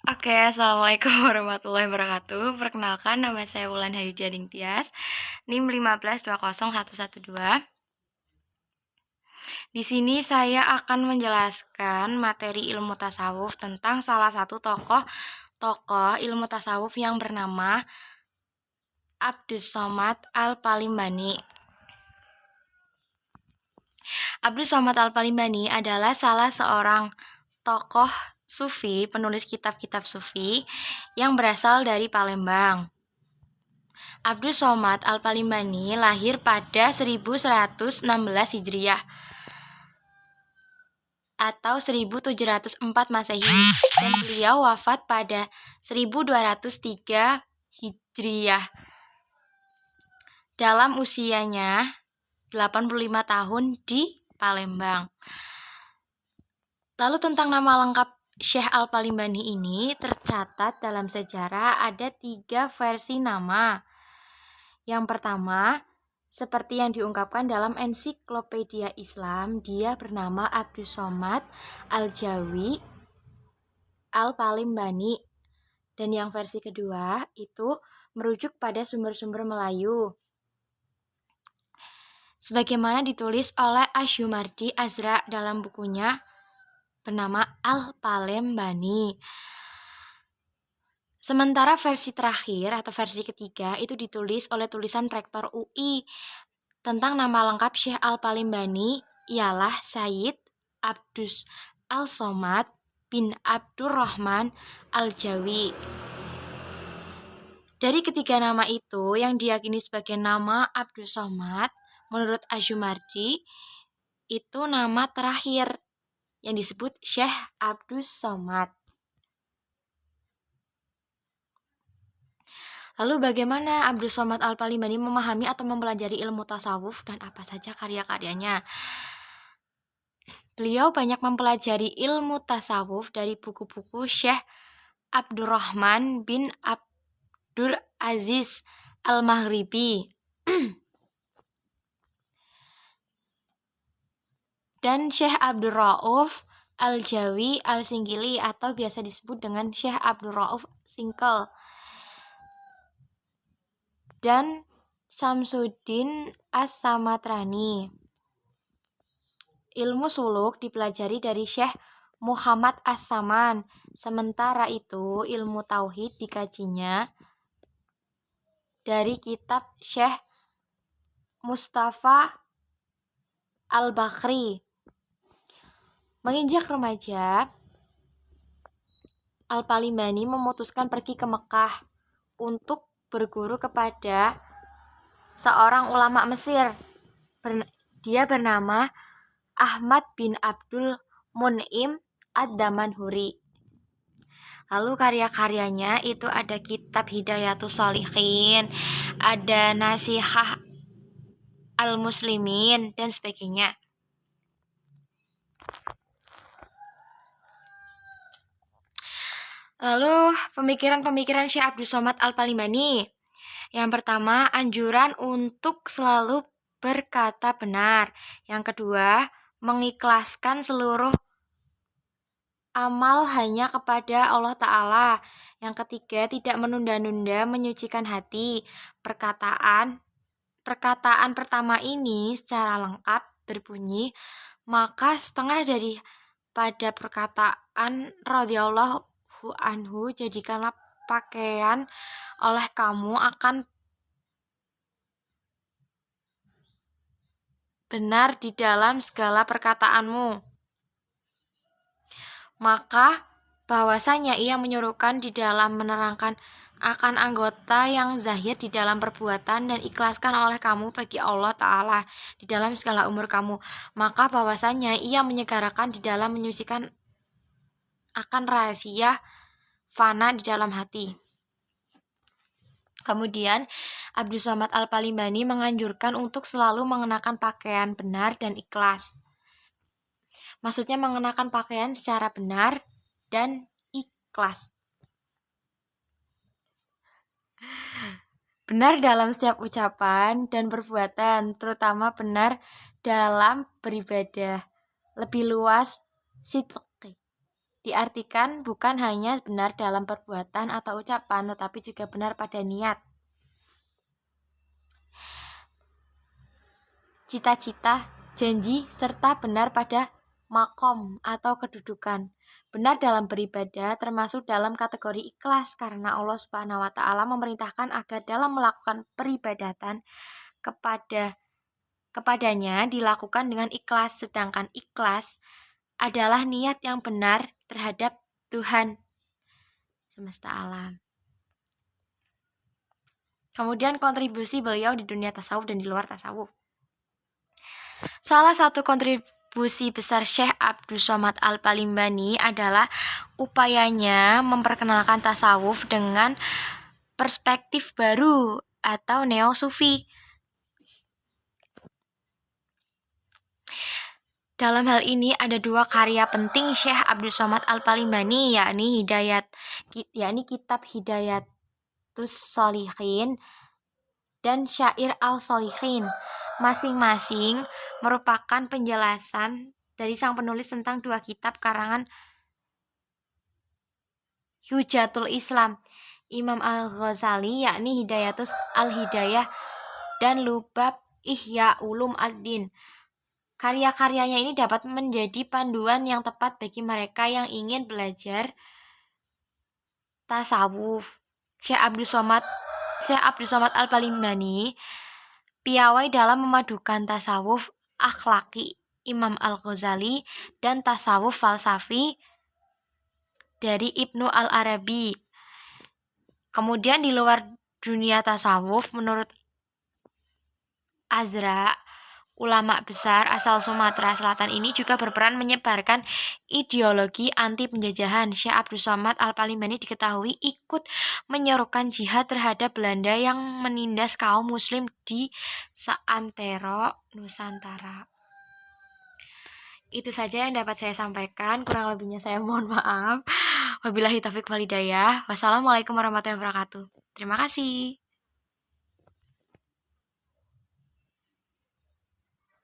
Oke, assalamualaikum warahmatullahi wabarakatuh. Perkenalkan, nama saya Wulan Hayudianing Tias, NIM 1520112. Di sini saya akan menjelaskan materi ilmu tasawuf tentang salah satu tokoh ilmu tasawuf yang bernama Abdus Somad Al-Palimbani. Abdus Somad Al-Palimbani adalah salah seorang tokoh sufi, penulis kitab-kitab sufi yang berasal dari Palembang. Abdus Somad Al-Palimbani lahir pada 1116 Hijriah atau 1704 Masehi dan beliau wafat pada 1203 Hijriah dalam usianya 85 tahun di Palembang. Lalu tentang nama lengkap Syekh Al-Palimbani ini tercatat dalam sejarah ada 3 versi nama. Yang pertama, seperti yang diungkapkan dalam ensiklopedia Islam, dia bernama Abdus Somad Al-Jawi Al-Palimbani. Dan yang versi kedua itu merujuk pada sumber-sumber Melayu, sebagaimana ditulis oleh Asyumardi Azra dalam bukunya bernama Al-Palembani. Sementara versi terakhir atau versi ketiga itu ditulis oleh tulisan Rektor UI tentang nama lengkap Syekh Al-Palimbani ialah Sayyid Abdus Al-Somad bin Abdurrahman Al-Jawi. Dari ketiga nama itu yang diyakini sebagai nama Abdus Somad, menurut Asyumardi itu nama terakhir yang disebut Syekh Abdus Somad. Lalu bagaimana Abdus Somad Al-Palimbani memahami atau mempelajari ilmu tasawuf dan apa saja karya-karyanya? Beliau banyak mempelajari ilmu tasawuf dari buku-buku Syekh Abdurrahman bin Abdul Aziz Al-Maghribi dan Syekh Abdul Rauf Al-Jawi Al-Singkili atau biasa disebut dengan Syekh Abdul Rauf Singkel dan Samsuddin As-Samatrani. Ilmu suluk dipelajari dari Syekh Muhammad As-Saman. Sementara itu, ilmu tauhid dikajinya dari kitab Syekh Mustafa Al-Bakri. Menginjak remaja, Al-Palimbani memutuskan pergi ke Mekah untuk berguru kepada seorang ulama Mesir. Dia bernama Ahmad bin Abdul Mun'im Ad-Damanhuri. Lalu karya-karyanya itu ada kitab Hidayatus Shalihin, ada Nasihah Al-Muslimin, dan sebagainya. Lalu pemikiran-pemikiran Syekh Abdus Somad Al-Palimbani. Yang pertama, anjuran untuk selalu berkata benar. Yang kedua, mengikhlaskan seluruh amal hanya kepada Allah Ta'ala. Yang ketiga, tidak menunda-nunda menyucikan hati. Perkataan pertama ini secara lengkap berbunyi, maka setengah daripada perkataan radhiyallahu anhu jadikanlah pakaian oleh kamu akan benar di dalam segala perkataanmu. Maka bahwasanya ia menyuruhkan di dalam menerangkan akan anggota yang zahir di dalam perbuatan dan ikhlaskan oleh kamu bagi Allah Ta'ala di dalam segala umur kamu. Maka bahwasanya ia menyegarakan di dalam menyucikan akan rahasia fana di dalam hati. Kemudian Abdus Somad Al-Palimbani menganjurkan untuk selalu mengenakan pakaian benar dan ikhlas. Maksudnya mengenakan pakaian secara benar dan ikhlas. Benar dalam setiap ucapan dan perbuatan, terutama benar dalam beribadah. Lebih luas sidqi, diartikan bukan hanya benar dalam perbuatan atau ucapan, tetapi juga benar pada niat, cita-cita, janji, serta benar pada makom atau kedudukan. Benar dalam beribadah termasuk dalam kategori ikhlas karena Allah Subhanahu wa taala memerintahkan agar dalam melakukan peribadatan kepadanya dilakukan dengan ikhlas, sedangkan ikhlas adalah niat yang benar terhadap Tuhan semesta alam. Kemudian kontribusi beliau di dunia tasawuf dan di luar tasawuf. Salah satu kontribusi besar Syekh Abdus Somad Al-Palimbani adalah upayanya memperkenalkan tasawuf dengan perspektif baru atau neo-sufi. Dalam hal ini ada dua karya penting Syekh Abdus Somad Al-Palimbani, yakni kitab Hidayatus Sholihin dan Syair Al-Sholihin. Masing-masing merupakan penjelasan dari sang penulis tentang dua kitab karangan Hujatul Islam, Imam Al-Ghazali, yakni Hidayatus Al-Hidayah dan Lubab Ihya Ulum Ad-Din. Karya-karyanya ini dapat menjadi panduan yang tepat bagi mereka yang ingin belajar tasawuf. Syekh Abdus Somad Al-Palimbani piawai dalam memadukan tasawuf akhlaki Imam Al-Ghazali dan tasawuf falsafi dari Ibnu Al-Arabi. Kemudian di luar dunia tasawuf, menurut Azra, ulama besar asal Sumatera Selatan ini juga berperan menyebarkan ideologi anti penjajahan. Syekh Abdus Somad Al-Palimbani diketahui ikut menyerukan jihad terhadap Belanda yang menindas kaum muslim di seantero Nusantara. Itu saja yang dapat saya sampaikan, kurang lebihnya saya mohon maaf. Wabillahi taufiq wal hidayah. Wassalamualaikum warahmatullahi wabarakatuh. Terima kasih.